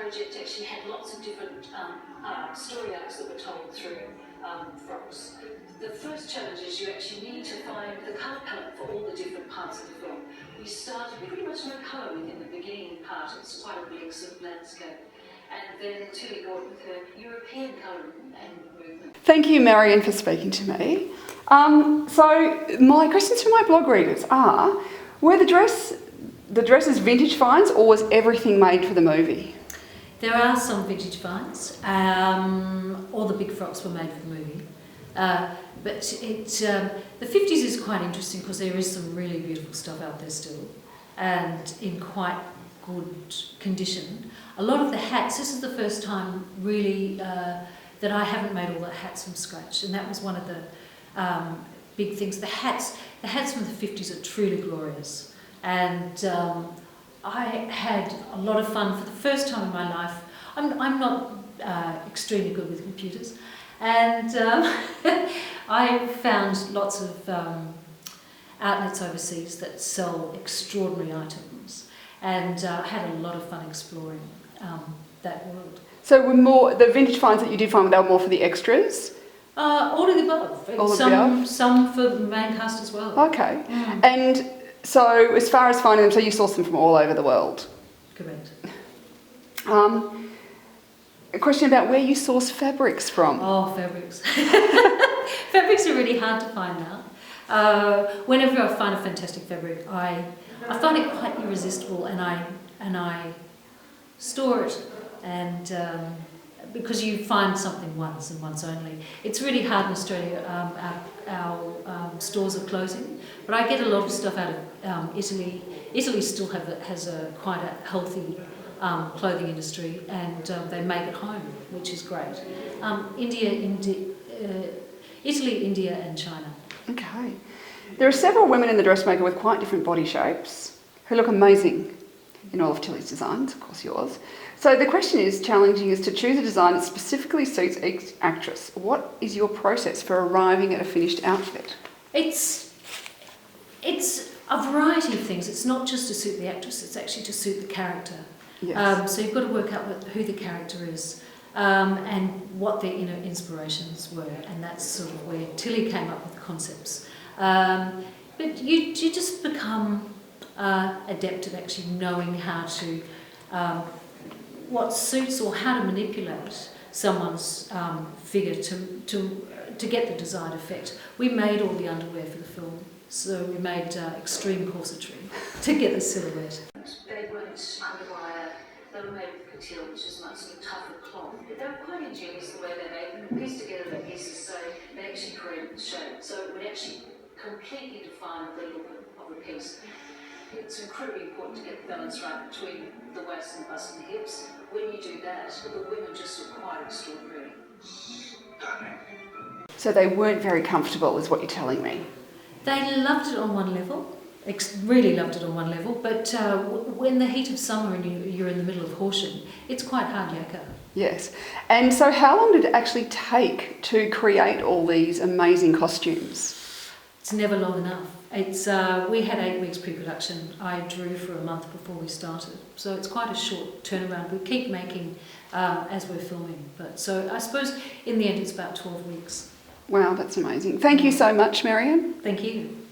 project actually had lots of different story arcs that were told through frocks. The first challenge is you actually need to find the colour palette for all the different parts of the film. We started with pretty much no colour within the beginning part. It's quite a bleak sort of landscape. And then Tilly Gordon with her European colour and movement. Thank you, Marion, for speaking to me. So my questions for my blog readers are, were the dresses vintage finds, or was everything made for the movie? There are some vintage finds. All the big frocks were made for the movie. But the 50s is quite interesting because there is some really beautiful stuff out there still, and in quite good condition. A lot of the hats, this is the first time really that I haven't made all the hats from scratch, and that was one of the big things. The hats from the 50s are truly glorious, and I had a lot of fun for the first time in my life. I'm not extremely good with computers, and I found lots of outlets overseas that sell extraordinary items, and I had a lot of fun exploring that world. So were more the vintage finds that you did find, they were more for the extras? All of the above. All of the above? Some for the main cast as well. Okay. And so as far as finding them, so you sourced them from all over the world? Correct. A question about where you source fabrics from. Oh, fabrics. Fabrics are really hard to find now. Whenever I find a fantastic fabric, I find it quite irresistible, and I store it, and because you find something once and once only. It's really hard in Australia. Our stores are closing, but I get a lot of stuff out of Italy. Italy still has quite a healthy clothing industry, and they make at home, which is great. Italy, India and China. Okay. There are several women in the Dressmaker with quite different body shapes who look amazing in all of Tilly's designs, of course yours. So the question is, challenging is to choose a design that specifically suits each actress. What is your process for arriving at a finished outfit? It's a variety of things. It's not just to suit the actress, it's actually to suit the character. Yes. So you've got to work out who the character is and what their inner inspirations were, and that's sort of where Tilly came up with the concepts. But you just become adept at actually knowing how to, what suits or how to manipulate someone's figure to get the desired effect. We made all the underwear for the film, so we made extreme corsetry to get the silhouette. They weren't underwire, they were made with couture, which is much sort of tougher cloth. But they were quite ingenious the way they made them. Pieced together the pieces so they actually created the shape. So it would actually completely define the look of the piece. It's incredibly important to get the balance right between the waist and the bust and the hips. When you do that, the women just look quite extraordinary. Stunning. So they weren't very comfortable, is what you're telling me? They loved it on one level. Really loved it on one level, but when the heat of summer and you're in the middle of Horsham, it's quite hard yakka. Yes. And so how long did it actually take to create all these amazing costumes? It's never long enough. We had 8 weeks pre-production. I drew for a month before we started, so it's quite a short turnaround. We keep making as we're filming, but so I suppose in the end it's about 12 weeks. Wow, that's amazing. Thank you so much, Marion. Thank you.